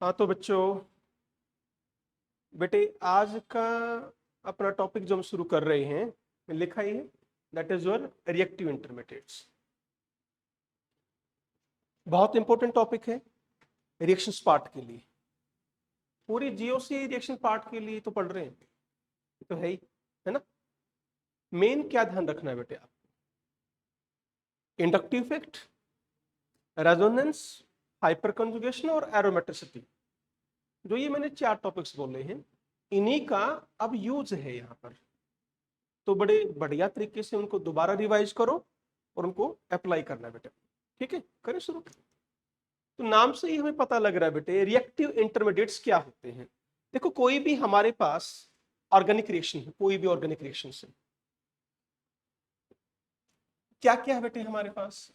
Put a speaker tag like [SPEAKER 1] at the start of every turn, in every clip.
[SPEAKER 1] हाँ तो बच्चों, बेटे आज का अपना टॉपिक जो हम शुरू कर रहे हैं लिखा ही है, that is your reactive intermediates. बहुत इंपॉर्टेंट टॉपिक है रिएक्शंस पार्ट के लिए। पूरी जीओसी रिएक्शन पार्ट के लिए तो पढ़ रहे हैं, तो है ही, है ना। मेन क्या ध्यान रखना है बेटे आपको? Inductive effect, resonance, hyper conjugation और एरोमेट्रिसिटी। जो ये मैंने 4 टॉपिक्स बोले हैं, इन्हीं का अब यूज है यहाँ पर। तो बड़े बढ़िया तरीके से उनको दोबारा रिवाइज करो और उनको अप्लाई करना है बेटे। ठीक है, करें शुरू। तो नाम से ही हमें पता लग रहा है बेटे, रिएक्टिव इंटरमीडिएट्स क्या होते हैं। देखो, कोई भी हमारे पास ऑर्गेनिक रिएक्शन है, कोई भी ऑर्गेनिक रिएक्शन से क्या क्या है बेटे हमारे पास?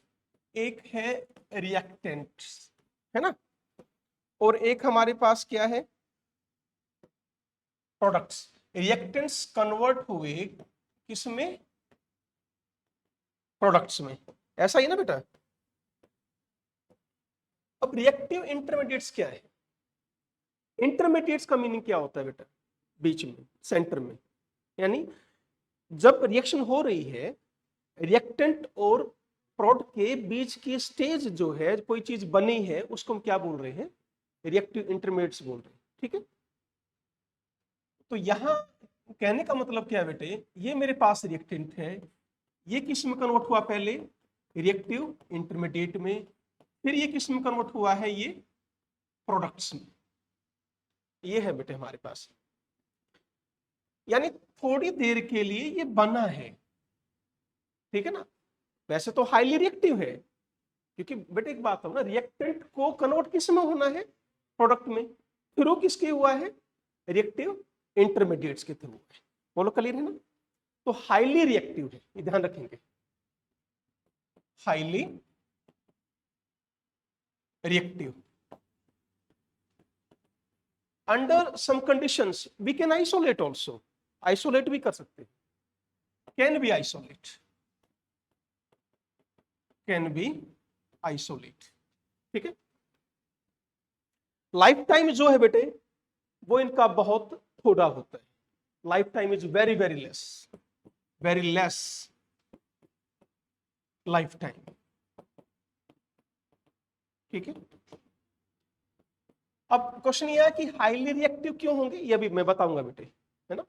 [SPEAKER 1] एक है रिएक्टेंट्स, है ना, और एक हमारे पास क्या है? प्रोडक्ट्स। रिएक्टेंट्स कन्वर्ट हुए किसमें? प्रोडक्ट्स में। ऐसा ही ना बेटा। अब रिएक्टिव इंटरमीडिएट्स क्या है? इंटरमीडिएट्स का मीनिंग क्या होता है बेटा? बीच में, सेंटर में। यानी जब रिएक्शन हो रही है, रिएक्टेंट और प्रोडक्ट के बीच की स्टेज जो है, कोई चीज बनी है, उसको हम क्या बोल रहे हैं? रिएक्टिव इंटरमीडिएट्स बोल रहे हैं। ठीक है, तो यहां कहने का मतलब क्या है बेटे? ये मेरे पास रिएक्टेंट है, ये किस में कन्वर्ट हुआ? पहले रिएक्टिव इंटरमीडिएट में, फिर ये किस में कन्वर्ट हुआ है? ये प्रोडक्ट्स में। ये है बेटे हमारे पास, यानी थोड़ी देर के लिए ये बना है। ठीक है ना। वैसे तो हाईली रिएक्टिव है, क्योंकि बेटे एक बात हो ना, रिएक्टेंट को कन्वर्ट किस में होना है? प्रोडक्ट में। फिर वो किसके हुआ है? रिएक्टिव इंटरमीडिएट्स के थ्रू है। बोलो, क्लियर है ना। तो हाईली रिएक्टिव है, ये ध्यान रखेंगे। Highly reactive. Under some conditions we can isolate also. Isolate भी कर सकते हैं, can be isolate, can be isolate. ठीक है। लाइफ टाइम जो है बेटे, वो इनका बहुत थोड़ा होता है। Life time is very very less, very less life time. ठीक है। अब क्वेश्चन ये है कि हाईली रिएक्टिव क्यों होंगे, ये भी मैं बताऊंगा बेटे, है ना।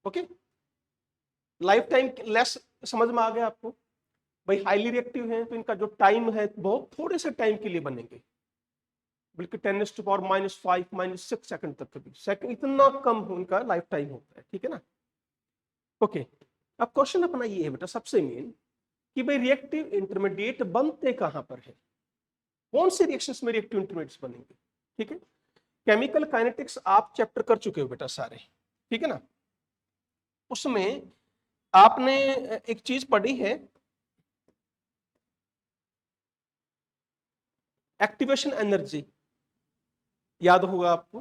[SPEAKER 1] ओके, लाइफ टाइम लेस समझ में आ गया आपको? भाई हाईली रिएक्टिव है तो इनका जो टाइम है बहुत थोड़े से टाइम के लिए बनेंगे, बल्कि 10⁻⁻⁵ -6 सेकंड तक कभी सेकंड, इतना कम उनका लाइफ टाइम होता है। ठीक है ना। ओके, अब क्वेश्चन अपना ये है बेटा सबसे मेन, कि भाई रिएक्टिव इंटरमीडिएट बनते कहां पर है? कौन से रिएक्शंस में रिएक्टिव इंटरमीडिएट्स बनेंगे? ठीक है। केमिकल काइनेटिक्स आप चैप्टर कर चुके हो बेटा सारे, ठीक है ना। उसमें आपने एक चीज पढ़ी है, एक्टिवेशन एनर्जी, याद होगा आपको।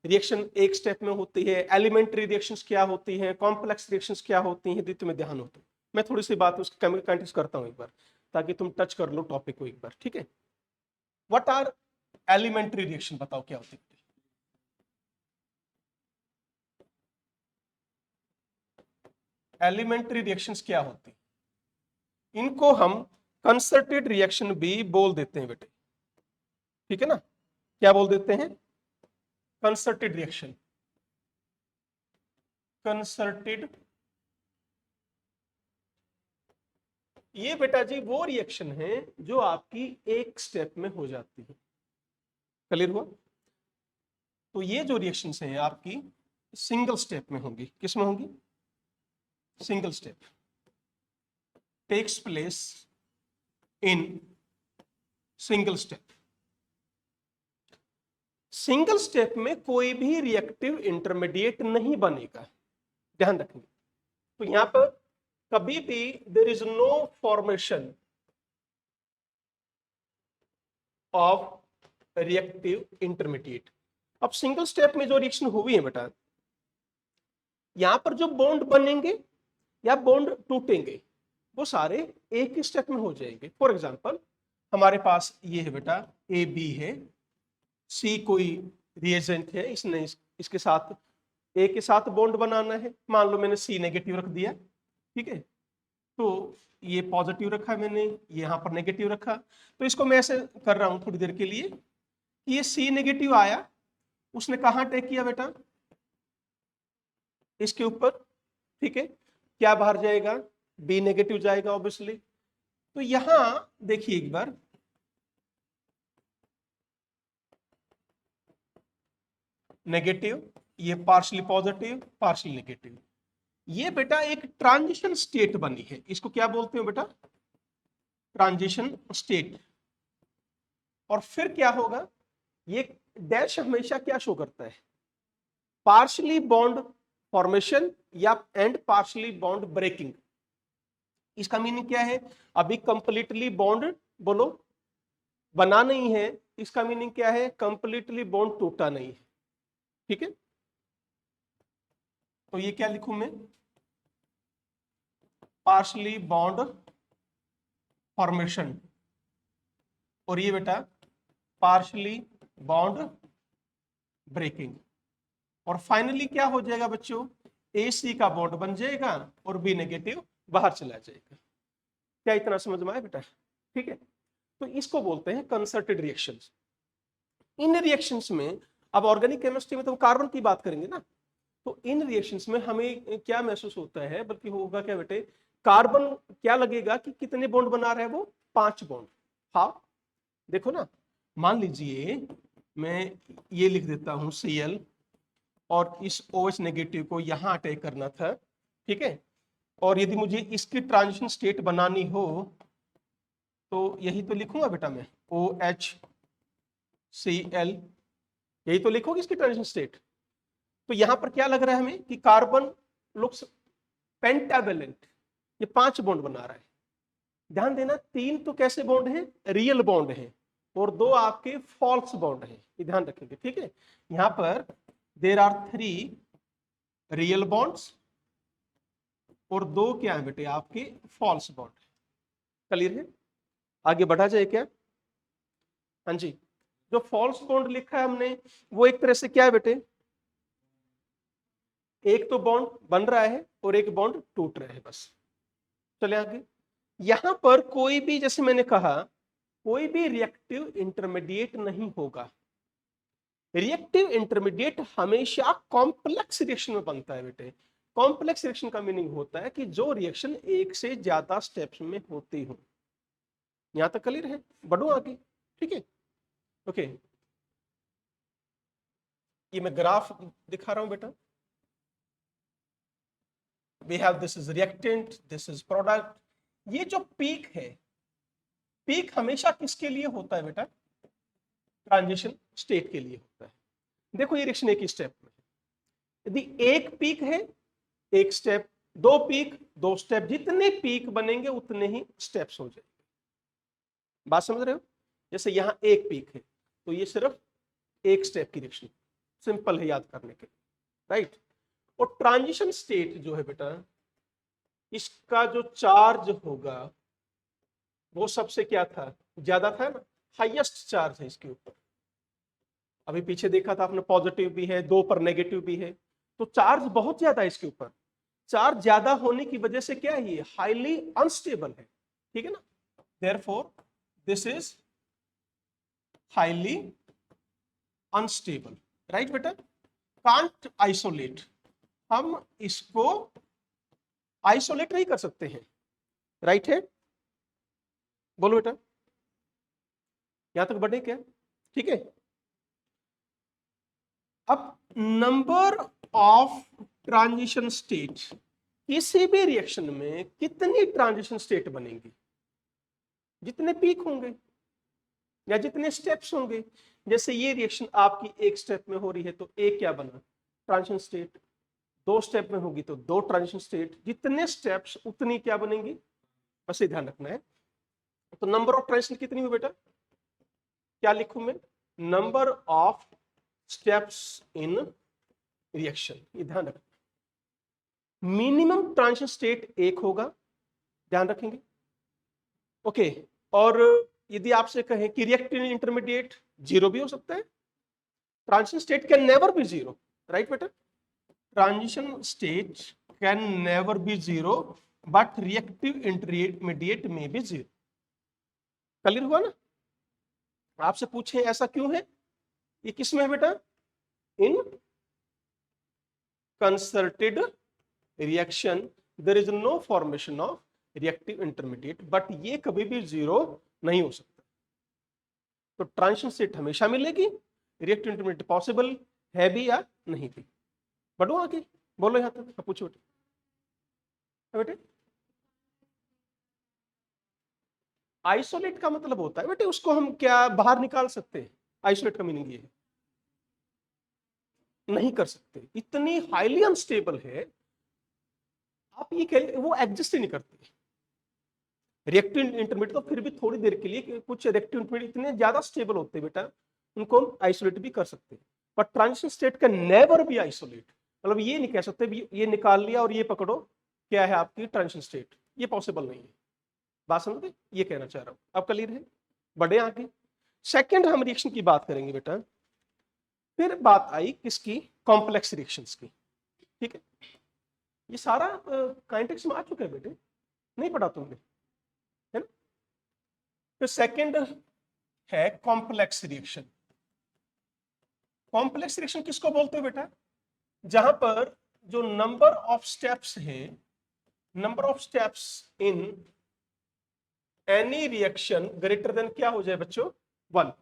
[SPEAKER 1] रिएक्शन एक स्टेप में होती है, एलिमेंट्री रिएक्शंस क्या होती हैं, कॉम्प्लेक्स रिएक्शंस क्या होती हैं, यदि तुम्हें ध्यान हो तो। मैं थोड़ी सी बात उसकी केमिकल काइनेटिक्स करता हूं एक बार, ताकि तुम टच कर लो टॉपिक को एक बार। ठीक है। What are elementary reaction? बताओ क्या होती है? एलिमेंट्री रिएक्शंस क्या होती है? इनको हम कंसर्टेड रिएक्शन भी बोल देते हैं बेटे। ठीक है ना। क्या बोल देते हैं? Concerted reaction. कंसर्टेड, ये बेटा जी वो रिएक्शन है जो आपकी एक स्टेप में हो जाती है। क्लियर हुआ? तो ये जो रिएक्शंस हैं आपकी सिंगल स्टेप में होंगी। किस में होंगी? Single step, takes place in single step. Single step में कोई भी रिएक्टिव इंटरमीडिएट नहीं बनेगा, ध्यान रखेंगे। तो यहां पर कभी भी there is no formation of reactive intermediate. अब सिंगल स्टेप में जो रिएक्शन हुई है बेटा, यहां पर जो बॉन्ड बनेंगे या बॉन्ड टूटेंगे, वो सारे एक ही स्टेप में हो जाएंगे। फॉर एग्जांपल, हमारे पास ये है बेटा, ए बी है, सी कोई रिएजेंट है, इसने इसके साथ ए के साथ बॉन्ड बनाना है। मान लो मैंने सी नेगेटिव रख दिया, ठीक है, तो ये पॉजिटिव रखा मैंने, यहाँ पर नेगेटिव रखा। तो इसको मैं ऐसे कर रहा हूं थोड़ी देर के लिए कि ये सी नेगेटिव आया, उसने कहाँ अटैक किया बेटा, इसके ऊपर, ठीक है, क्या बाहर जाएगा, बी नेगेटिव जाएगा ऑब्वियसली। तो यहां देखिए एक बार, नेगेटिव, ये पार्शियली पॉजिटिव पार्शियली नेगेटिव, ये बेटा एक ट्रांजिशन स्टेट बनी है। इसको क्या बोलते हो बेटा, ट्रांजिशन स्टेट। और फिर क्या होगा, ये डैश हमेशा क्या शो करता है, पार्शियली बॉन्ड फॉर्मेशन या एंड पार्शियली बॉन्ड ब्रेकिंग। इसका मीनिंग क्या है, अभी कंप्लीटली बॉन्ड बोलो बना नहीं है, इसका मीनिंग क्या है, कंप्लीटली बॉन्ड टूटा नहीं है, ठीक है। तो ये क्या लिखूं मैं, पार्शियली बॉन्ड फॉर्मेशन, और ये बेटा पार्शियली बॉन्ड ब्रेकिंग। और फाइनली क्या हो जाएगा बच्चों, ए सी का बॉन्ड बन जाएगा और बी नेगेटिव बाहर चला जाएगा। क्या इतना समझ में आया बेटा, ठीक है। तो इसको बोलते हैं कंसर्टेड रिएक्शंस। इन रिएक्शंस में, अब ऑर्गेनिक केमिस्ट्री में तो कार्बन की बात करेंगे ना, तो इन रिएक्शंस में हमें क्या महसूस होता है, बल्कि होगा क्या बेटे, कार्बन क्या लगेगा कि कितने बॉन्ड बना रहा है वो, 5 बॉन्ड। हाँ देखो ना, मान लीजिए मैं ये लिख देता हूं Cl, और इस OH नेगेटिव को यहां अटैक करना था, ठीक है, और यदि मुझे इसकी ट्रांजिशन स्टेट बनानी हो तो यही तो लिखूंगा बेटा मैं, OHCl, यही तो लिखोगे इसकी ट्रांजिशन स्टेट। तो यहां पर क्या लग रहा है हमें कि कार्बन लुक्स पेंटावेलेंट, ये 5 बॉन्ड बना रहा है। ध्यान देना, 3 तो कैसे बॉन्ड है, रियल बॉन्ड है, और 2 आपके फॉल्स बॉन्ड है, ये ध्यान रखेंगे, ठीक है। यहां पर देयर आर 3 रियल बॉन्ड्स और 2 क्या है बेटे आपके फॉल्स बॉन्ड। क्लियर है, आगे बढ़ा जाए क्या, हाँ जी। जो फॉल्स बॉन्ड लिखा है हमने, वो एक तरह से क्या है बेटे, एक तो बॉन्ड बन रहा है और एक बॉन्ड टूट रहा है, बस। चले आगे, यहां पर कोई भी, जैसे मैंने कहा, कोई भी रिएक्टिव इंटरमीडिएट नहीं होगा। रिएक्टिव इंटरमीडिएट हमेशा कॉम्प्लेक्स रिएक्शन में बनता है बेटे। कॉम्प्लेक्स रिएक्शन का मीनिंग होता है कि जो रिएक्शन एक से ज्यादा स्टेप्स में होती हो। यहां तक क्लियर है, बढ़ो आगे, ठीक है, ओके। ये मैं ग्राफ दिखा रहा हूं बेटा, we have this is reactant, this is product. ये जो पीक है, पीक हमेशा किसके लिए होता है बेटा, ट्रांजिशन स्टेट के लिए होता है। देखो ये रिएक्शन एक ही स्टेप में, यदि एक पीक है एक स्टेप, 2 पीक 2 स्टेप, जितने पीक बनेंगे उतने ही स्टेप्स हो जाएंगे। बात समझ रहे हो, जैसे यहां एक पीक है तो ये सिर्फ एक स्टेप की रिएक्शन, सिंपल है याद करने के लिए, राइट। और ट्रांजिशन स्टेट जो है बेटा, इसका जो चार्ज होगा वो सबसे क्या था, ज्यादा था ना, हाईएस्ट चार्ज है इसके ऊपर। अभी पीछे देखा था आपने, पॉजिटिव भी है, 2 पर नेगेटिव भी है, तो चार्ज बहुत ज्यादा है इसके ऊपर। चार्ज ज्यादा होने की वजह से क्या है, ये हाईली अनस्टेबल है, ठीक है ना। Therefore this is highly unstable, right बेटा। कांट आइसोलेट, हम इसको आइसोलेट नहीं कर सकते हैं, राइट है, बोलो बेटा, यहां तक बढ़े क्या, ठीक है। अब नंबर ऑफ ट्रांजिशन स्टेट, किसी भी रिएक्शन में कितनी ट्रांजिशन स्टेट बनेंगी, जितने पीक होंगे या जितने स्टेप्स होंगे। जैसे ये रिएक्शन आपकी एक स्टेप में हो रही है तो एक क्या बना, ट्रांजिशन स्टेट। 2 स्टेप में होगी तो 2 ट्रांजिशन स्टेट, जितने स्टेप्स उतनी क्या बनेंगी, बस ये ध्यान रखना है। तो नंबर ऑफ ट्रांजिशन कितनी हुई बेटा, क्या लिखूं मैं, number of steps in reaction, ये ध्यान रखना। मिनिमम ट्रांजिशन स्टेट 1 होगा, ध्यान रखेंगे, ओके। और यदि आपसे कहें कि रिएक्टिव इंटरमीडिएट 0 भी हो सकता है, transition state can never be zero, right बेटा, transition state can never be zero but reactive intermediate में बी जीरो। क्लियर हुआ ना? आपसे पूछे ऐसा क्यों है, ये किस में है बेटा, in concerted reaction there is no formation of reactive intermediate, but ये कभी भी जीरो नहीं हो सकता। तो ट्रांजिशन स्टेट हमेशा मिलेगी, रिएक्टिव इंटरमीडिएट पॉसिबल है भी या नहीं भी। बढ़ो आगे, बोलो यहां तक, पूछो बेटे। आइसोलेट का मतलब होता है बेटे उसको हम क्या बाहर निकाल सकते हैं, आइसोलेट का मीनिंग ये है नहीं कर सकते, इतनी हाईली अनस्टेबल है, आप ये कह वो एग्जिस्ट ही नहीं करती। रिएक्टिव इंटरमीडिएट तो फिर भी थोड़ी देर के लिए, कुछ रिएक्टिव इंटरमीडिएट इतने ज्यादा स्टेबल होते हैं बेटा, उनको हम आइसोलेट भी कर सकते हैं, बट ट्रांजिशन स्टेट का नेवर भी आइसोलेट, मतलब ये नहीं कह सकते ये निकाल लिया और ये पकड़ो क्या है आपकी ट्रांजिशन स्टेट, ये पॉसिबल नहीं है। बात समझ गए, ये कहना चाह रहा हूं, अब क्लियर है। बढ़े आगे, सेकेंड हम रिएक्शन की बात करेंगे बेटा, फिर बात आई किसकी, कॉम्प्लेक्स रिएक्शंस की, ठीक है। ये सारा काइनेटिक्स में आ चुका है बेटे, नहीं पढ़ा तुमने, है ना। फिर सेकेंड है कॉम्प्लेक्स रिएक्शन। कॉम्प्लेक्स रिएक्शन किसको बोलते हैं बेटा, जहां पर जो नंबर ऑफ स्टेप्स है, number of steps in any reaction greater than क्या हो जाए बच्चों, 1,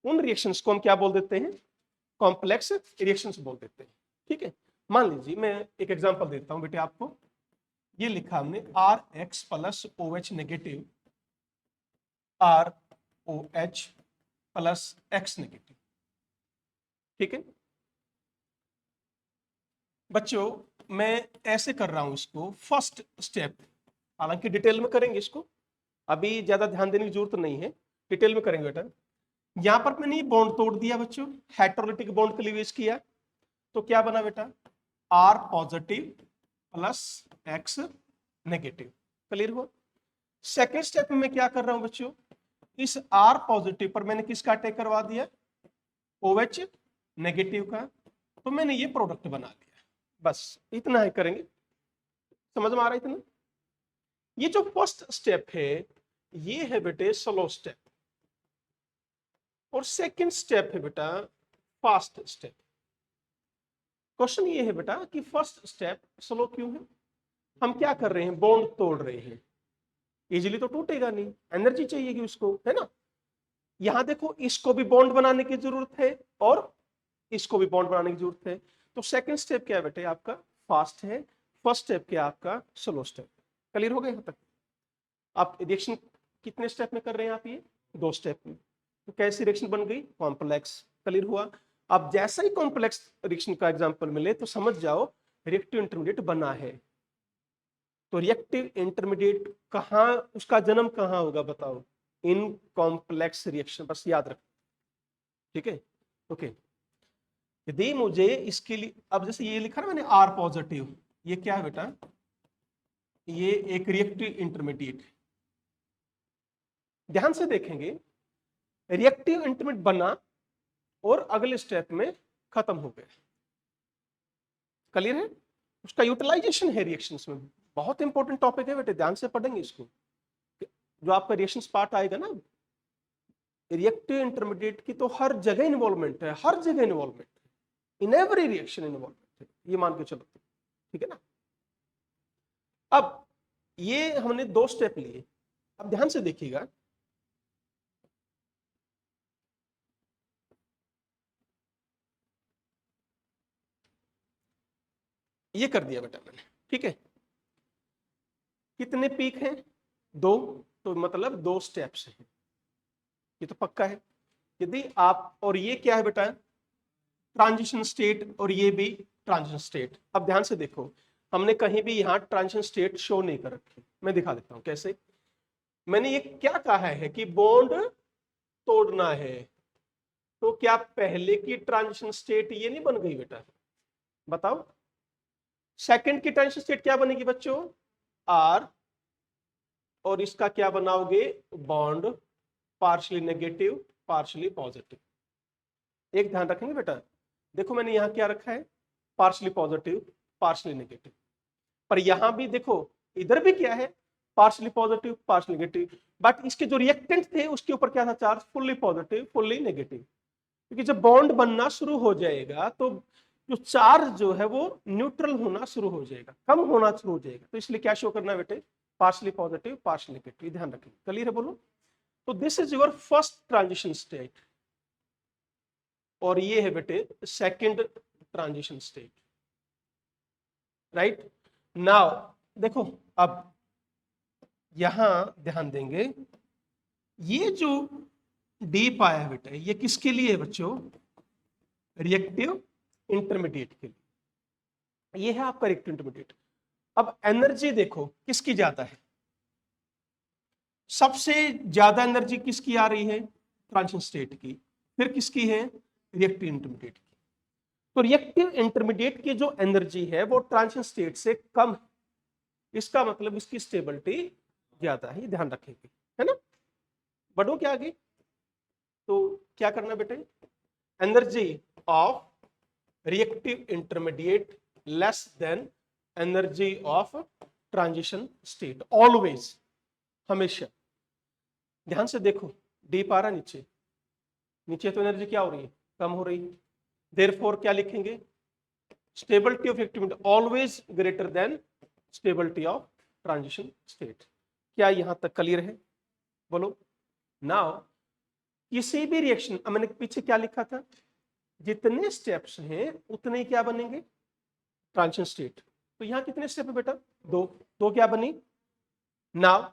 [SPEAKER 1] उन रिएक्शंस को हम क्या बोल देते हैं, कॉम्प्लेक्स रिएक्शंस बोल देते हैं, ठीक है। मान लीजिए मैं एक एग्जांपल देता हूं बेटे आपको, ये लिखा हमने RX plus OH negative, ROH plus X negative, ठीक है बच्चों। मैं ऐसे कर रहा हूं इसको, फर्स्ट स्टेप, हालांकि डिटेल में करेंगे इसको, अभी ज्यादा ध्यान देने की जरूरत नहीं है, डिटेल में करेंगे बेटा। यहां पर मैंने ये बॉन्ड तोड़ दिया बच्चों, हेटेरोलिटिक बॉन्ड के लिए यूज किया, तो क्या बना बेटा, R positive plus X negative. Clear हुआ। सेकेंड स्टेप में मैं क्या कर रहा हूं बच्चों, इस R पॉजिटिव पर मैंने किसका अटैक करवा दिया, OH नेगेटिव का, तो मैंने ये प्रोडक्ट बना लिया, बस इतना ही करेंगे, समझ में आ रहा है इतना। ये जो फर्स्ट स्टेप है ये है बेटे स्लो स्टेप, और सेकंड स्टेप है बेटा फास्ट स्टेप। क्वेश्चन ये है बेटा कि फर्स्ट स्टेप स्लो क्यों है, हम क्या कर रहे हैं, बॉन्ड तोड़ रहे हैं, इजीली तो टूटेगा नहीं, एनर्जी चाहिएगी उसको, है ना। यहां देखो इसको भी बॉन्ड बनाने की जरूरत है और इसको भी बॉन्ड बनाने की जरूरत है, तो सेकंड स्टेप क्या है बेटे आपका फास्ट है, फर्स्ट स्टेप क्या आपका स्लो स्टेप। क्लियर हो गया यहां तक। आप रिएक्शन कितने स्टेप में कर रहे हैं आप, ये 2 स्टेप में, तो कैसी रिएक्शन बन गई, कॉम्प्लेक्स। क्लियर हुआ। अब जैसा ही कॉम्प्लेक्स रिएक्शन का एग्जांपल मिले तो समझ जाओ रिएक्टिव इंटरमीडिएट बना है। तो रिएक्टिव इंटरमीडिएट कहां, उसका जन्म कहां होगा बताओ, इन कॉम्प्लेक्स रिएक्शन, बस याद रखो, ठीक है। ओके, यदि मुझे इसके लिए, अब जैसे ये लिखा ना मैंने R पॉजिटिव, ये क्या है बेटा, ये एक रिएक्टिव इंटरमीडिएट। ध्यान से देखेंगे, रिएक्टिव इंटरमीडिएट बना और अगले स्टेप में खत्म हो गया। क्लियर है। उसका यूटिलाइजेशन है रिएक्शंस में, बहुत इंपॉर्टेंट टॉपिक है बेटे, ध्यान से पढ़ेंगे इसको। जो आपका रिएक्शंस पार्ट आएगा ना, रिएक्टिव इंटरमीडिएट की तो हर जगह इन्वॉल्वमेंट है, हर जगह इन्वॉल्वमेंट है, इन एवरी रिएक्शन इन्वॉल्वमेंट है, ये मान के चलो, ठीक है ना। अब ये हमने 2 स्टेप लिए, अब ध्यान से देखिएगा, ये कर दिया बेटा मैंने, ठीक है। कितने पीक हैं, 2, तो मतलब 2 स्टेप्स हैं, ये तो पक्का है। यदि आप, और ये क्या है बेटा, ट्रांजिशन स्टेट, और ये भी ट्रांजिशन स्टेट। अब ध्यान से देखो, हमने कहीं भी यहाँ ट्रांजिशन स्टेट शो नहीं कर रखी, मैं दिखा देता हूं कैसे। मैंने ये क्या कहा है कि बॉन्ड तोड़ना है, तो क्या पहले की ट्रांजिशन स्टेट ये नहीं बन गई बेटा, बताओ। सेकंड की ट्रांजिशन स्टेट क्या बनेगी बच्चों, R, और इसका क्या बनाओगे, bond partially negative partially positive. एक ध्यान रखेंगे बेटा, देखो मैंने यहाँ क्या रखा है, पार्शली पॉजिटिव पार्शली नेगेटिव, पर यहां भी देखो इधर भी क्या है, partially positive partially negative, but इसके जो रिएक्टेंट थे उसके ऊपर क्या था charge, fully positive fully negative, क्योंकि जब बॉन्ड बनना शुरू हो जाएगा तो जो चार्ज जो है वो न्यूट्रल होना शुरू हो जाएगा, कम होना शुरू हो जाएगा, तो इसलिए क्या शो करना है बेटे, पार्शली पॉजिटिव पार्शली नेगेटिव, ध्यान रखें, क्लियर है बोलो। तो this is your first transition state, और ये है बेटे second transition state, right. Now देखो अब यहां ध्यान देंगे, ये जो डी पाया है बेटा ये किसके लिए है बच्चों, रिएक्टिव इंटरमीडिएट के लिए, ये है आपका रिएक्टिव इंटरमीडिएट। अब एनर्जी देखो किसकी ज्यादा है, सबसे ज्यादा एनर्जी किसकी आ रही है, ट्रांजिशन स्टेट की, फिर किसकी है, रिएक्टिव इंटरमीडिएट की। तो रिएक्टिव इंटरमीडिएट की जो एनर्जी है वो ट्रांजिशन स्टेट से कम है, इसका मतलब इसकी स्टेबिलिटी ज्यादा है, ध्यान रखेंगे, है ना। बढ़ो क्या आगे, तो क्या करना बेटे, energy of reactive intermediate less than energy of transition state, always, हमेशा। ध्यान से देखो डी पा रहा नीचे, नीचे तो एनर्जी क्या हो रही है, कम हो रही है, देयरफॉर क्या लिखेंगे, stability of reactive always greater than stability of transition state. क्या यहां तक क्लियर है, बोलो। नाउ किसी भी रिएक्शन, मैंने पीछे क्या लिखा था, जितने स्टेप्स हैं उतने क्या बनेंगे, ट्रांजिशन स्टेट। तो यहां कितने स्टेप है बेटा, दो, दो क्या बनी। नाउ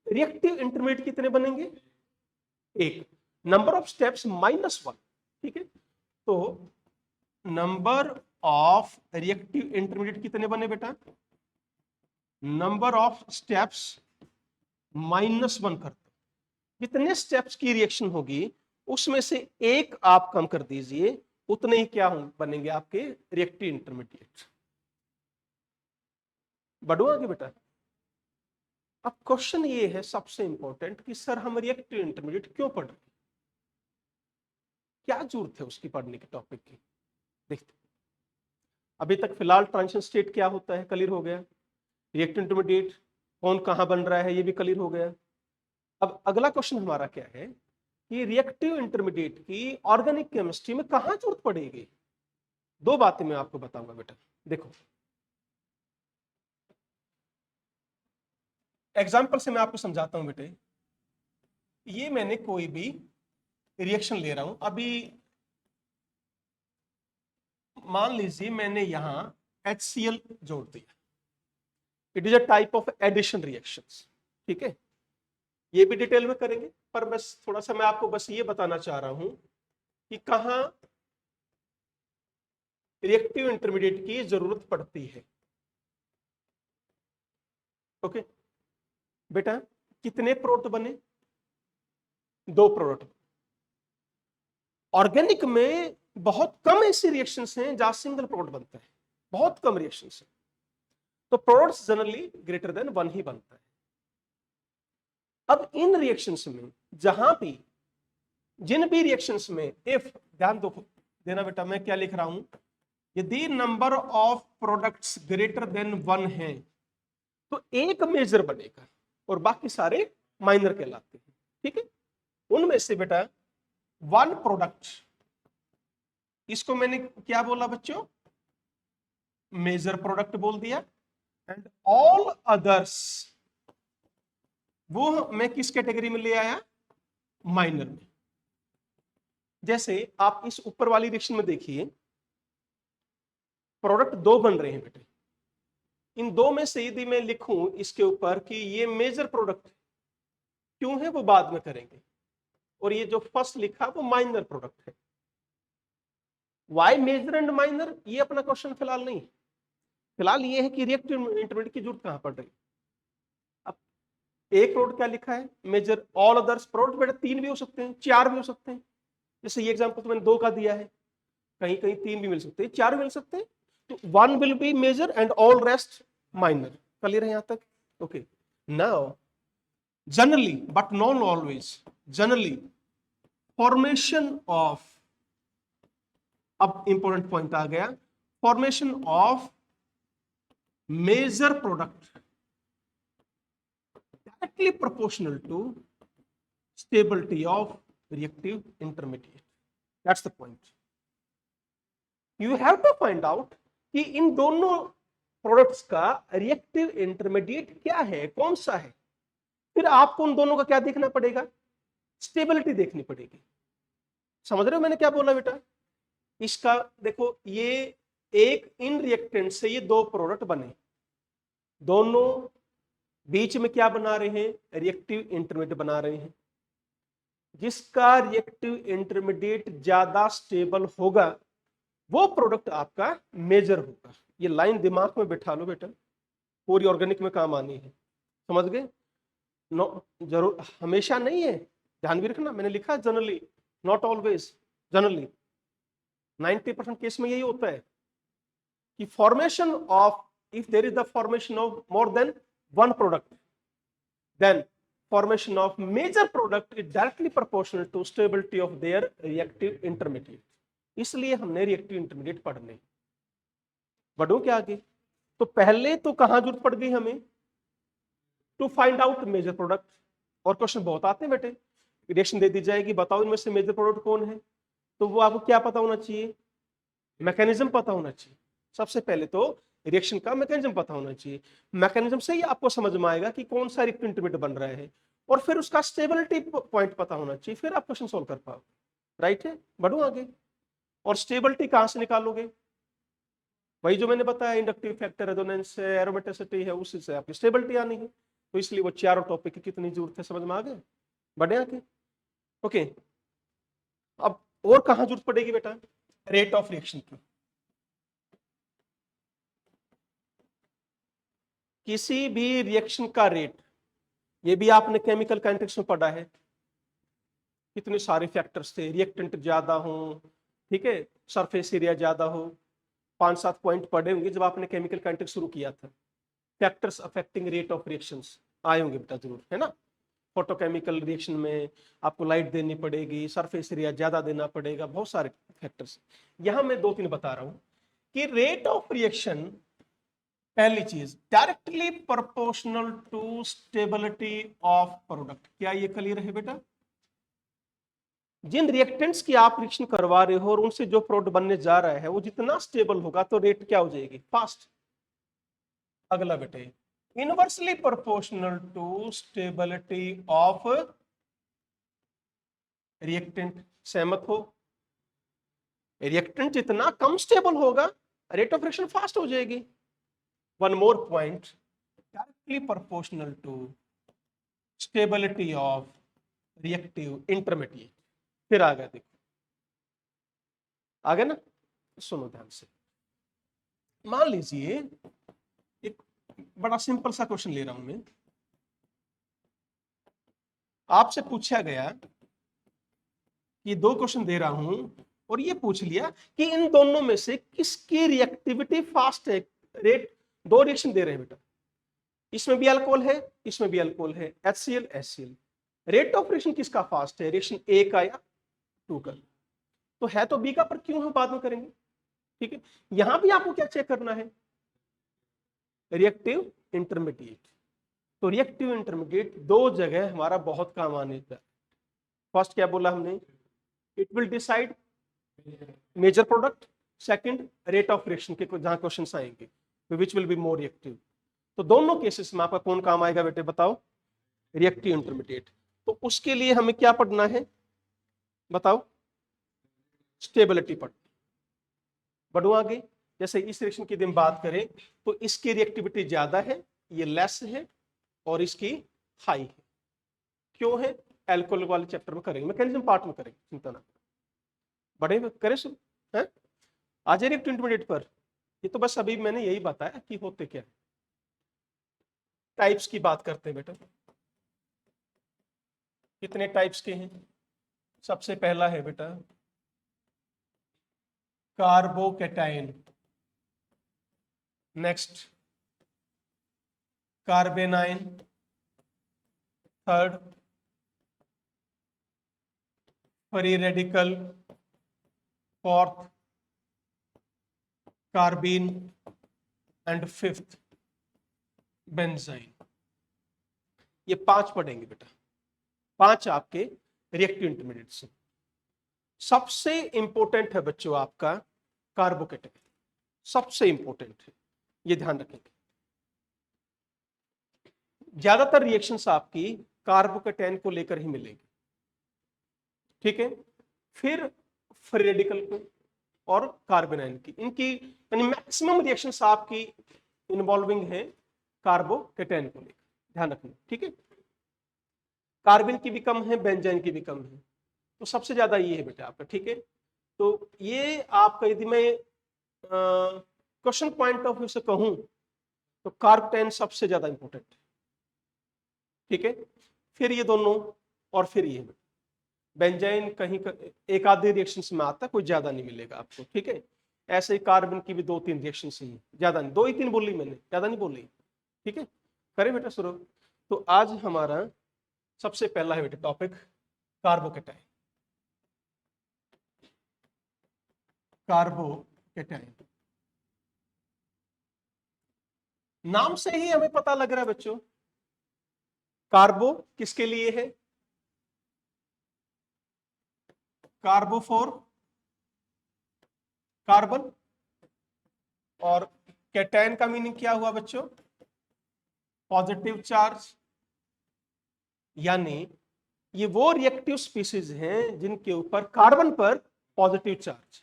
[SPEAKER 1] रिएक्टिव इंटरमीडिएट कितने बनेंगे, एक, नंबर ऑफ स्टेप्स -1, ठीक है। तो नंबर ऑफ रिएक्टिव इंटरमीडिएट कितने बने बेटा, नंबर ऑफ स्टेप्स -1 कर दो, जितने स्टेप्स की रिएक्शन होगी उसमें से एक आप कम कर दीजिए, उतने ही क्या बनेंगे आपके रिएक्टिव इंटरमीडिएट। बढ़ो आगे बेटा। अब क्वेश्चन ये है सबसे इंपॉर्टेंट कि सर हम रिएक्टिव इंटरमीडिएट क्यों पढ़ रहे हैं, क्या जरूरत है उसकी पढ़ने के टॉपिक की, देखते। अभी तक फिलहाल ट्रांजिशन स्टेट क्या होता है क्लियर हो गया, रिएक्टिव इंटरमीडिएट कौन कहां बन रहा है ये भी क्लियर हो गया। अब अगला क्वेश्चन हमारा क्या है कि रिएक्टिव इंटरमीडिएट की ऑर्गेनिक केमिस्ट्री में कहां जरूरत पड़ेगी। दो बातें मैं आपको बताऊंगा बेटा, देखो एग्जाम्पल से मैं आपको समझाता हूं बेटे। ये मैंने कोई भी रिएक्शन ले रहा हूं, अभी मान लीजिए मैंने यहां HCl जोड़ दिया, it is a type of addition reactions, ठीक है। ये भी डिटेल में करेंगे, पर बस थोड़ा सा मैं आपको बस ये बताना चाह रहा हूं कि कहां रिएक्टिव इंटरमीडिएट की जरूरत पड़ती है। ओके बेटा, कितने प्रोडक्ट बने, दो प्रोडक्ट। ऑर्गेनिक में बहुत कम ऐसी रिएक्शंस हैं जहां सिंगल प्रोडक्ट बनता है, बहुत कम रिएक्शंस हैं, तो प्रोडक्ट्स जनरली ग्रेटर देन 1 ही बनता है। अब इन रिएक्शंस में जहां भी, जिन भी रिएक्शंस में, इफ, ध्यान दो देना बेटा, मैं क्या लिख रहा हूं, यदि number of products greater than 1 है तो एक मेजर बनेगा और बाकी सारे माइनर कहलाते हैं, ठीक है। उनमें से बेटा 1 प्रोडक्ट, इसको मैंने क्या बोला बच्चों, मेजर प्रोडक्ट बोल दिया, एंड ऑल अदर्स वो मैं किस कैटेगरी में ले आया, माइनर में। जैसे आप इस ऊपर वाली रिएक्शन में देखिए, प्रोडक्ट दो बन रहे हैं बेटे, इन दो में से यदि मैं लिखूं इसके ऊपर कि ये मेजर प्रोडक्ट क्यों है वो बाद में करेंगे, और ये जो फर्स्ट लिखा वो माइनर प्रोडक्ट है। वाई मेजर एंड माइनर, ये अपना क्वेश्चन फिलहाल नहीं है, फिलहाल ये है कि रिएक्टिव इंटरमीडिएट की जरूरत कहां पड़ रही। अब एक प्रोडक्ट क्या लिखा है, मेजर, ऑल अदर्स प्रोडक्ट बेटा 3 भी हो सकते हैं, 4 भी हो सकते हैं, जैसे ये एग्जांपल तो मैंने 2 का दिया है, कहीं कहीं 3 भी मिल सकते हैं, 4 भी मिल सकते हैं, तो 1 will be major and all rest minor. Clear है यहां तक, okay. Now generally but not always, generally formation of अब इंपॉर्टेंट पॉइंट आ गया, formation of major product directly proportional to stability of reactive intermediate. That's the point. You have to find out कि इन दोनों products का reactive intermediate क्या है, कौन सा है। फिर आपको उन दोनों का क्या देखना पड़ेगा, स्टेबिलिटी देखनी पड़ेगी। समझ रहे हो मैंने क्या बोला बेटा? इसका देखो, ये एक इन रिएक्टेंट से ये दो प्रोडक्ट बने, दोनों बीच में क्या बना रहे हैं, रिएक्टिव इंटरमीडिएट बना रहे हैं। जिसका रिएक्टिव इंटरमीडिएट ज्यादा स्टेबल होगा वो प्रोडक्ट आपका मेजर होगा। ये लाइन दिमाग में बिठा लो बेटा, पूरी ऑर्गेनिक में काम आनी है। समझ गए? जरूर हमेशा नहीं है, ध्यान भी रखना, मैंने लिखा generally, not always, generally 90% case में यही होता है कि formation of, if there is the formation of more than one product, then formation of major product is directly proportional to stability of their reactive intermediate। इसलिए हमने reactive intermediate पढ़ने। बढ़ो क्या आगे? तो पहले तो कहां जरूरत पड़ गई हमें, to find out major product. और क्वेश्चन बहुत आते हैं बेटे, रिएक्शन दे दी जाएगी, बताओ इनमें से मेजर प्रोडक्ट कौन है, तो वो आपको क्या पता होना चाहिए, मैकेनिज्म पता होना चाहिए। सबसे पहले तो रिएक्शन का मैकेनिज्म पता होना चाहिए। मैकेनिज्म से ही आपको समझ में आएगा कि कौन सा रिएक्टिव इंटरमीडिएट बन रहा है, और फिर उसका स्टेबिलिटी पॉइंट पता होना चाहिए, फिर आप क्वेश्चन सोल्व कर पाओ। राइट है? बढ़ो आगे। और स्टेबिलिटी कहां से निकालोगे? वही जो मैंने बताया, इंडक्टिव फैक्टर, रेजोनेंस है, एरोमेटिसिटी है, उसी से आपकी स्टेबिलिटी आनी है। तो इसलिए वो चारों टॉपिक की कितनी जरूरत है, समझ में आ गए? बढ़े आगे। ओके, अब और कहां जरूरत पड़ेगी बेटा, रेट ऑफ रिएक्शन की। किसी भी रिएक्शन का रेट, ये भी आपने केमिकल काइनेटिक्स में पढ़ा है, कितने सारे फैक्टर्स थे, रिएक्टेंट ज्यादा हो, ठीक है, सरफेस एरिया ज्यादा हो, 5-7 पॉइंट पढ़े होंगे जब आपने केमिकल काइनेटिक्स शुरू किया था। Factors affecting rate of reactions आए होंगे बेटा जरूर, है ना। फोटोकेमिकल रिएक्शन में आपको लाइट देनी पड़ेगी, सरफेस एरिया ज्यादा देना पड़ेगा, बहुत सारे फैक्टर्स। यहां मैं 2-3 बता रहा हूं कि रेट ऑफ रिएक्शन, पहली चीज directly proportional to stability of product. क्या ये क्लियर है बेटा? जिन रिएक्टेंट्स की आप रिएक्शन करवा रहे हो और उनसे जो प्रोडक्ट बनने जा रहा है वो जितना स्टेबल होगा तो रेट क्या हो जाएगी, फास्ट। अगला बेटे, inversely proportional to stability of reactant. सहमत हो? रिएक्टेंट जितना कम स्टेबल होगा रेट ऑफ रिएक्शन फास्ट हो जाएगी। One more point, directly proportional to stability of reactive intermediate. फिर आ गया, देखो आ गया ना, सुनो ध्यान से। मान लीजिए एक बड़ा सिंपल सा क्वेश्चन ले रहा हूं मैं, आपसे पूछा गया कि 2 क्वेश्चन दे रहा हूं और ये पूछ लिया कि इन दोनों में से किसकी रिएक्टिविटी फास्ट है। रेट, 2 रिएक्शन दे रहे हैं बेटा, इसमें भी अल्कोहल है, इसमें भी अल्कोहल है, HCl HCl। Rate of reaction किसका फास्ट है, रिएक्शन ए का या 2 का? तो है तो बी का, पर क्यों हम बाद में करेंगे। ठीक है, यहां भी आपको क्या चेक करना है, रिएक्टिव इंटरमीडिएट। तो रिएक्टिव इंटरमीडिएट 2 जगह हमारा बहुत काम आने का। फर्स्ट क्या बोला हमने, it will decide major product, second rate of reaction के जहां क्वेश्चंस आएंगे, which will be more reactive. तो दोनों केसेस में आपका कौन काम आएगा बेटे, बताओ, रिएक्टिव इंटरमीडिएट। तो उसके लिए हमें क्या पढ़ना है, बताओ, स्टेबिलिटी पढ़। बढ़ो आगे। जैसे इस रिएक्शन की हम बात करें तो इसकी रिएक्टिविटी ज्यादा है, ये लेस है, और इसकी हाई है। क्यों है, एल्कोहल वाले चैप्टर में करेंगे, मैकेनिज्म पार्ट में करेंगे, चिंता ना बड़े करें सुन है। आ जाए रिएक्टिव इंटरमीडिएट पर, ये तो बस अभी मैंने यही बताया कि होते क्या। टाइप्स की बात करते हैं बेटा, कितने टाइप्स के हैं। सबसे पहला है बेटा carbocation, next कार्बेनाइन, third free radical, fourth carbene and fifth benzene. ये 5 पढ़ेंगे बेटा, 5 आपके रिएक्टिव इंटरमीडिएट्स हैं। सबसे इंपॉर्टेंट है बच्चों आपका कार्बोकेटाइन, सबसे इंपॉर्टेंट है, ये ध्यान रखेंगे। ज्यादातर रिएक्शंस आपकी कार्बोकेटाइन को लेकर ही मिलेंगे, ठीक है। फिर फ्री रेडिकल को और कार्बोनाइन की, इनकी यानी मैक्सिमम रिएक्शंस आपकी इन्वॉल्विंग है कार्बोकेटाइन को लेकर, ध्यान रखना, ठीक है। कार्बन की भी कम है, बेंजाइन की भी कम है, तो सबसे ज्यादा ये है बेटा आपका, ठीक है। तो ये आपका यदि मैं क्वेश्चन पॉइंट ऑफ व्यू से कहूं तो कार्बोकेटाइन सबसे ज्यादा इंपॉर्टेंट है, ठीक है। फिर ये दोनों और फिर ये बेंजाइन कहीं एक आधे रिएक्शंस में आता है, कोई ज्यादा नहीं मिलेगा आपको, ठीक है। ऐसे ही कार्बन की भी 2-3 रिएक्शंस ही, ज्यादा नहीं, 2 ही 3 बोली मैंने, ज्यादा नहीं बोली, ठीक है। करें बेटा शुरू। तो आज हमारा सबसे पहला है बेटा टॉपिक कार्बोकेटाइन। कार्बोकेटाइन नाम से ही हमें पता लग रहा है बच्चों, कार्बो किसके लिए है, कार्बो फॉर कार्बन, और कैटायन का मीनिंग क्या हुआ बच्चों, पॉजिटिव चार्ज। यानी ये वो रिएक्टिव स्पीसीज हैं जिनके ऊपर कार्बन पर पॉजिटिव चार्ज,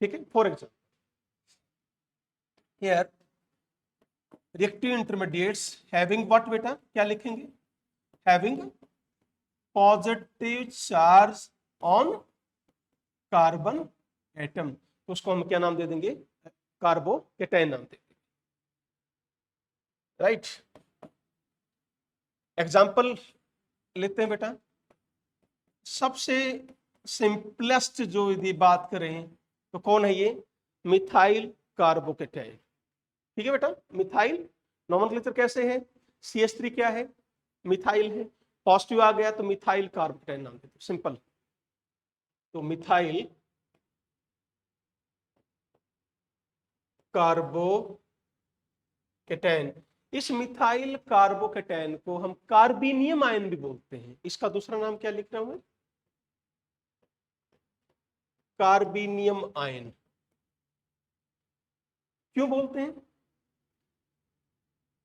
[SPEAKER 1] ठीक है। For example here reactive intermediates having what बेटा, क्या लिखेंगे, having positive charge on carbon atom, तो उसको हम क्या नाम दे देंगे, कार्बोकेटाइन नाम दे देंगे, राइट। एग्जाम्पल लेते हैं बेटा, सबसे सिंपलेस्ट जो यदि बात करें तो कौन है ये, मिथाइल कार्बोकेटाइन, ठीक है बेटा। मिथाइल नोमेनक्लेचर कैसे है, CH3 क्या है, मिथाइल है, पॉजिटिव आ गया तो मिथाइल कार्बोकेटाइन नाम देते, सिंपल। तो मिथाइल कार्बोकेटाइन, इस मिथाइल कार्बोकेटाइन को हम कार्बेनियम आयन भी बोलते हैं। इसका दूसरा नाम क्या लिख रहा हूं मैं, कार्बेनियम आयन। क्यों बोलते हैं,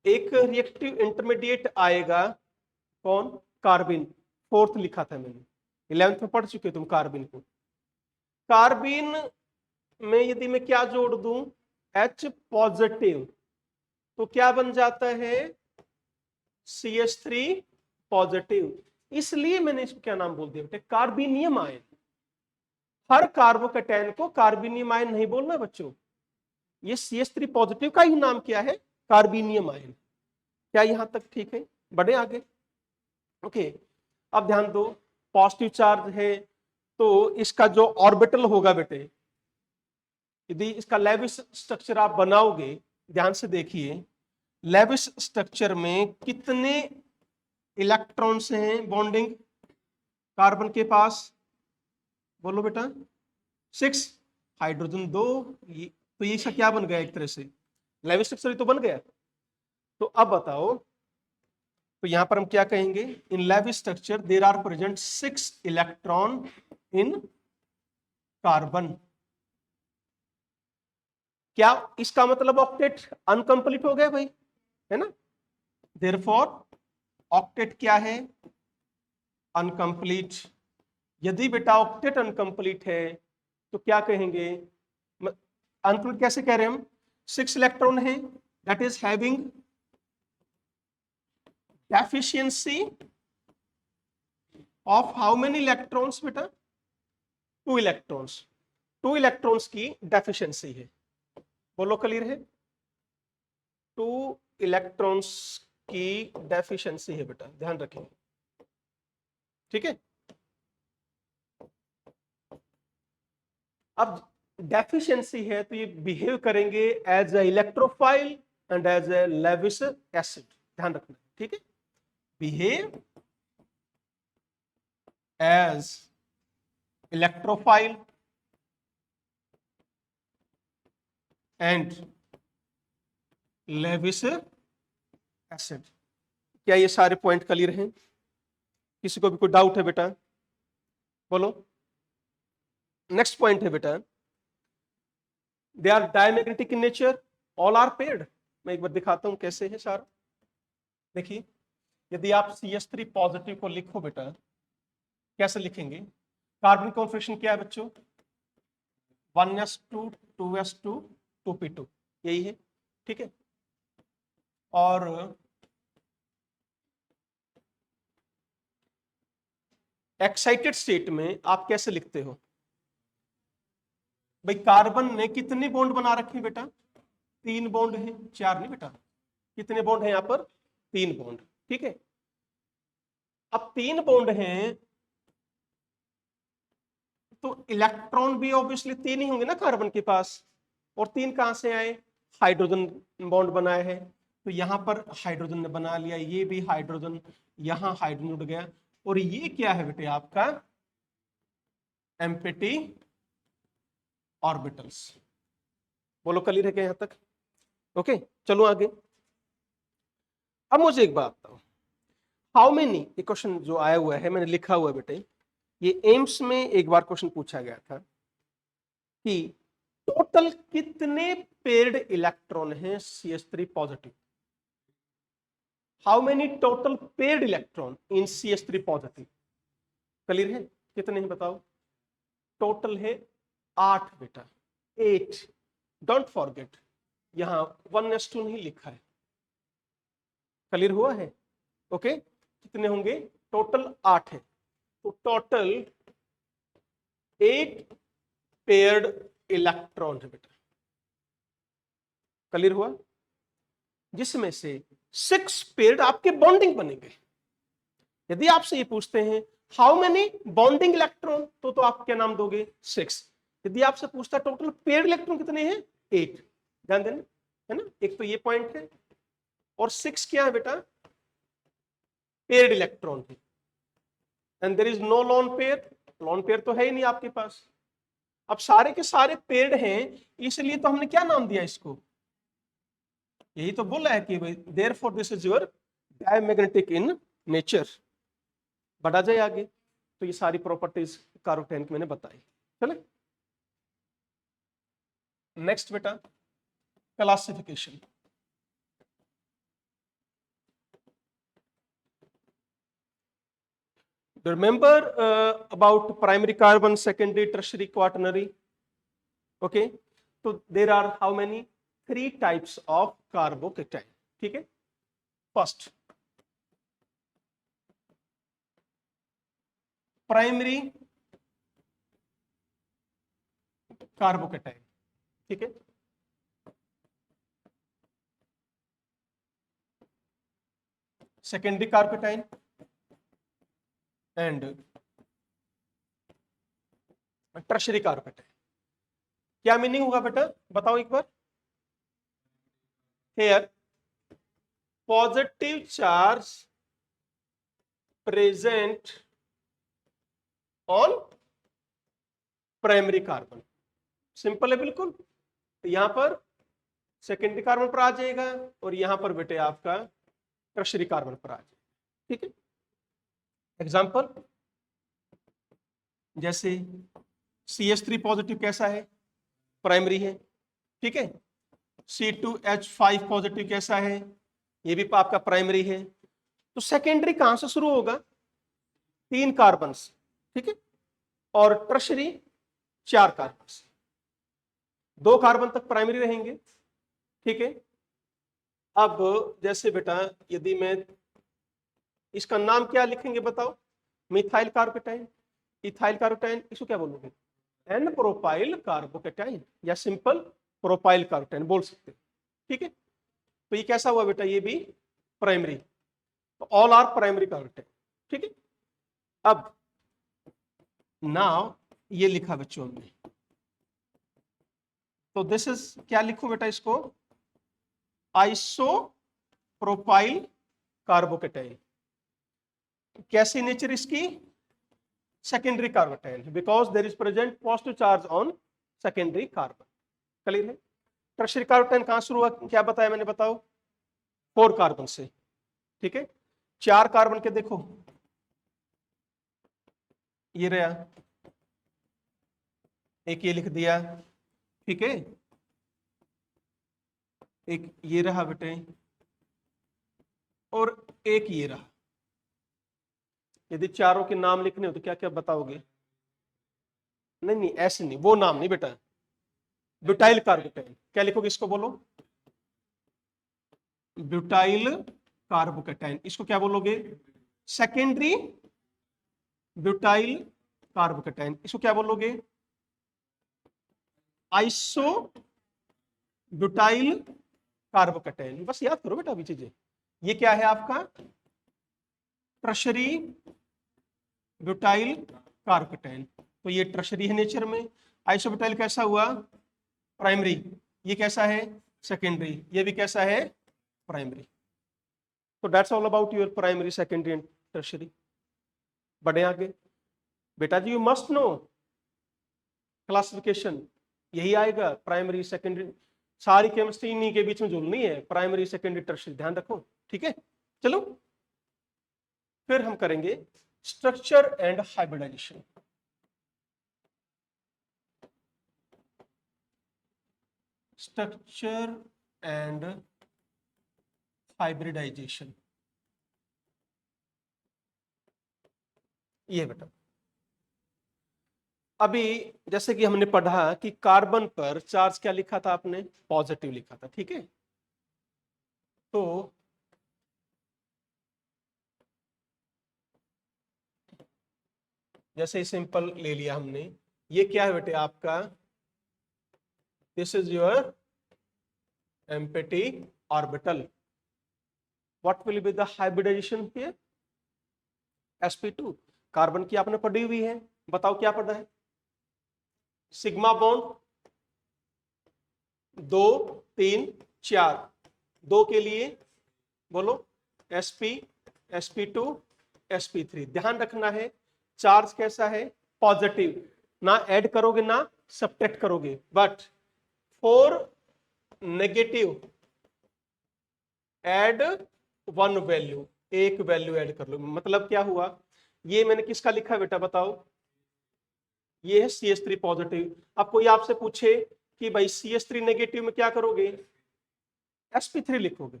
[SPEAKER 1] एक रिएक्टिव इंटरमीडिएट आएगा कौन, कार्बिन, 4th लिखा था मैंने, 11th में पढ़ चुके तुम कार्बिन को। कार्बिन में यदि मैं क्या जोड़ दूं, H पॉजिटिव, तो क्या बन जाता है, CH3 पॉजिटिव। इसलिए मैंने इसको क्या नाम बोल दिया बेटे, कार्बेनियम आयन। हर कार्बोकेटाइन को कार्बेनियम आयन नहीं बोलना बच्चों, ये CH3 पॉजिटिव का ही नाम क्या है, कार्बेनियम आयन। क्या यहां तक ठीक है, बढ़े आगे, ओके। अब ध्यान दो, पॉजिटिव चार्ज है तो इसका जो ऑर्बिटल होगा बेटे, यदि इसका लेविस स्ट्रक्चर आप बनाओगे, ध्यान से देखिए, लेविस स्ट्रक्चर में कितने इलेक्ट्रॉन्स हैं बॉन्डिंग कार्बन के पास, बोलो बेटा, 6, हाइड्रोजन 2, तो ये इसका क्या बन गया, एक तरह से लेविस स्ट्रक्चर तो बन गया। तो अब बताओ, तो यहां पर हम क्या कहेंगे, in Lewis structure there are present 6 electron in carbon. क्या इसका मतलब ऑक्टेट अनकंप्लीट हो गया भाई, है ना। देयरफॉर ऑक्टेट क्या है, अनकंप्लीट। यदि बेटा ऑक्टेट अनकंप्लीट है तो क्या कहेंगे, अनकंप्लीट कैसे कह रहे हैं हम, 6 इलेक्ट्रॉन है, that is having deficiency of how many electrons बेटा, 2 इलेक्ट्रॉन्स, 2 इलेक्ट्रॉन्स की डेफिशिएंसी है, बोलो क्लियर है, 2 इलेक्ट्रॉन्स की डेफिशिएंसी है बेटा, ध्यान रखेंगे, ठीक है। अब डेफिशिएंसी है तो ये बिहेव करेंगे as a electrophile and as a Lewis acid, ध्यान रखना, ठीक है। Behave as electrophile and Lewis acid. क्या ये सारे पॉइंट क्लियर हैं? किसी को भी कोई डाउट है बेटा? बोलो। नेक्स्ट पॉइंट है बेटा, they are diamagnetic in nature, all are paired. मैं एक बार दिखाता हूं कैसे है सारा। देखिए, यदि आप CH3 पॉजिटिव को लिखो बेटा, कैसे लिखेंगे? कार्बन कॉन्फिगरेशन क्या है बच्चों? 1s2 2s2 2p2, यही है, ठीक है। और एक्साइटेड स्टेट में आप कैसे लिखते हो भाई? कार्बन ने कितने बॉन्ड बना रखे हैं बेटा? 3 बॉन्ड है, 4 नहीं बेटा। कितने बॉन्ड है यहाँ पर? 3 बॉन्ड, ठीक है। अब 3 बॉन्ड हैं तो इलेक्ट्रॉन भी ऑब्वियसली 3 ही होंगे ना कार्बन के पास। और 3 कहां से आए? हाइड्रोजन बॉन्ड बनाए हैं, तो यहां पर हाइड्रोजन ने बना लिया, ये भी हाइड्रोजन, यहां हाइड्रोजन उड़ गया। और ये क्या है बेटे आपका? Empty orbitals. बोलो क्लियर है क्या यहां तक? ओके, चलो आगे। अब मुझे एक बात बताओ, हाउ मेनी, ये क्वेश्चन जो आया हुआ है मैंने लिखा हुआ है बेटे, ये एम्स में एक बार क्वेश्चन पूछा गया था कि टोटल कितने पेयर्ड इलेक्ट्रॉन हैं CH3 positive? How many total paired electron in CH3 positive? Clear है? कितने हैं बताओ? टोटल है 8 बेटा, 8। डोंट फॉरगेट, यहां 1s2 नहीं लिखा है। क्लियर हुआ है? ओके, कितने होंगे? टोटल 8 है, तो टोटल 8 पेयर्ड इलेक्ट्रॉन है बेटा। क्लियर हुआ? जिसमें से 6 पेयर्ड आपके बॉन्डिंग बनेंगे। यदि आपसे ये पूछते हैं हाउ मेनी बॉन्डिंग इलेक्ट्रॉन, तो आप क्या नाम दोगे? 6। यदि आपसे पूछता टोटल पेयर्ड इलेक्ट्रॉन कितने हैं? 8। ध्यान देना, है ना? एक तो ये पॉइंट है, और 6 क्या है बेटा? पेयर्ड इलेक्ट्रॉन है। And there is no lone pair, lone pair तो है ही नहीं आपके पास। अब सारे के सारे पेयर्ड हैं, इसलिए तो हमने क्या नाम दिया इसको? यही तो बोला है कि भाई therefore this is your diamagnetic in nature. बढ़ा जाए आगे, तो ये सारी प्रॉपर्टीज कार्बोटेन की मैंने बताई। चले नेक्स्ट बेटा, classification. Remember about primary carbon, secondary, tertiary, quaternary. Okay, तो there are how many? 3 types of carbocation, ठीक है। फर्स्ट, प्राइमरी कार्बोकेटाइन, ठीक है। Secondary carbocation and tertiary carbocation. क्या मीनिंग होगा बेटा? बताओ एक बार। Here positive charge present on primary carbon. Simple है बिल्कुल। तो यहां पर सेकेंडरी कार्बन पर आ जाएगा, और यहां पर बेटे आपका टर्शियरी कार्बन पर आ जाएगा, ठीक है। एग्जांपल, जैसे CH3 पॉजिटिव कैसा है? प्राइमरी है, ठीक है। C2H5 पॉजिटिव कैसा है? ये भी आपका प्राइमरी है। तो सेकेंडरी कहां से शुरू होगा? 3 कार्बन, ठीक है। और टर्शियरी 4 कार्बन, 2 कार्बन तक प्राइमरी रहेंगे, ठीक है। अब जैसे बेटा यदि मैं इसका नाम क्या लिखेंगे बताओ? मिथाइल कार्बोकेटाइन, इथाइल कार्बोकेटाइन, इसको क्या बोलोगे? एन प्रोपाइल कार्बोकेटाइन, या सिंपल प्रोपाइल कार्बोकेटाइन बोल सकते हैं, ठीक है। तो ये कैसा हुआ बेटा? ये भी प्राइमरी, तो ऑल आर प्राइमरी कार्बोकेटाइन, ठीक है। अब नाउ ये लिखा बच्चों हमने, तो दिस इज क्या लिखो बेटा इसको? Isopropyl carbocation. कैसी नेचर इसकी? Secondary carbocation, because there is present positive charge on secondary carbon. Clear है? टर्शियरी कार्बोकेटायन कहां शुरू हुआ, क्या बताया मैंने, बताओ, 4 कार्बन से, ठीक है। 4 कार्बन के देखो, ये रहा, एक ये लिख दिया, ठीक है, एक ये रहा बेटे, और एक ये रहा। यदि चारों के नाम लिखने हो तो क्या क्या बताओगे? नहीं नहीं ऐसे नहीं, वो नाम नहीं बेटा, ब्यूटाइल कार्बोकेटायन, क्या लिखोगे इसको, बोलो, ब्यूटाइल कार्बोकेटायन, इसको क्या बोलोगे? सेकेंडरी ब्यूटाइल कार्बोकेटायन, इसको क्या बोलोगे? Iso butyl carbocation. बस याद करो बेटा अभी चीजें। ये क्या है आपका? टर्शरी ब्यूटाइल कार्बोकेटायन, तो ये टर्शरी है नेचर में। आइसोब्यूटाइल कैसा हुआ? प्राइमरी। ये कैसा है? सेकेंडरी। ये भी कैसा है? प्राइमरी। तो that's all about your primary, secondary and tertiary. बढ़े आगे बेटा जी, यू मस्ट नो क्लासिफिकेशन, यही आएगा प्राइमरी सेकेंडरी, सारी केमिस्ट्री इन्हीं के बीच में जुड़नी है, प्राइमरी सेकेंडरी टर्शरी, ध्यान रखो, ठीक है। चलो फिर हम करेंगे structure and hybridisation. Structure and hybridisation, ये बेटा अभी जैसे कि हमने पढ़ा कि कार्बन पर चार्ज क्या लिखा था आपने? पॉजिटिव लिखा था, ठीक है। तो जैसे सिंपल ले लिया हमने, ये क्या है बेटे आपका? This is your empty orbital. What will be the hybridization here? sp2। Carbon की आपने पढ़ी हुई है, बताओ क्या पढ़ा है? सिग्मा बॉन्ड 2 3 4, 2 के लिए बोलो sp, sp2, sp3। ध्यान रखना है चार्ज कैसा है? पॉजिटिव। ना ऐड करोगे ना सब्ट्रैक्ट करोगे, but for negative add 1 value, एक वैल्यू ऐड कर लो। मतलब क्या हुआ? ये मैंने किसका लिखा बेटा बताओ? ये है CH3 पॉजिटिव। अब कोई आपसे पूछे कि भाई CH3 नेगेटिव में क्या करोगे? sp3 लिखोगे।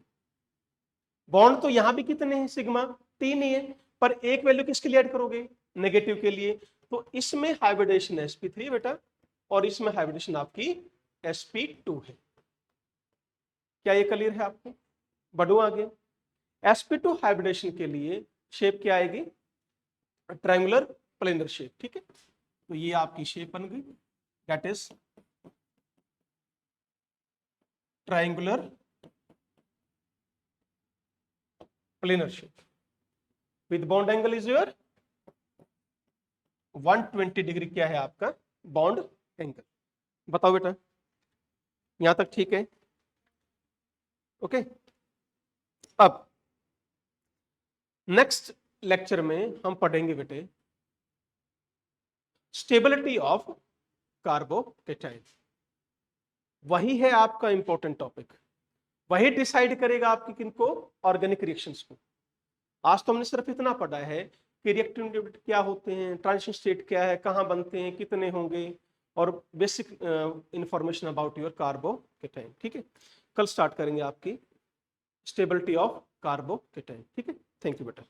[SPEAKER 1] बॉन्ड तो यहां भी कितने हैं? सिग्मा 3 ही है, पर एक वैल्यू किसके लिए ऐड करोगे? नेगेटिव के लिए। तो इसमें हाइब्रिडेशन sp3 बेटा, और इसमें हाइब्रिडेशन आपकी sp2 है। क्या ये क्लियर है आपको? बढ़ो आगे। sp2 हाइब्रिडेशन के लिए शेप क्या आएगी? ट्रायंगुलर प्लेनर शेप, ठीक है। तो ये आपकी शेप बन गई, that is triangular planar shape with bond angle is your 120 degree. क्या है आपका बॉन्ड एंगल? बताओ बेटा, यहां तक ठीक है? ओके। अब नेक्स्ट लेक्चर में हम पढ़ेंगे बेटे स्टेबिलिटी ऑफ कार्बोकेटायन। वही है आपका इंपॉर्टेंट टॉपिक, वही डिसाइड करेगा आपकी किनको? ऑर्गेनिक रिएक्शंस को। आज तो हमने सिर्फ इतना पढ़ा है कि रिएक्टिव इंटरमीडिएट क्या होते हैं, ट्रांजिशन स्टेट क्या है, कहां बनते हैं, कितने होंगे, और basic information about your carbocation, ठीक है। कल स्टार्ट करेंगे आपकी स्टेबिलिटी ऑफ कार्बोकेटायन, ठीक है। थैंक यू बेटा।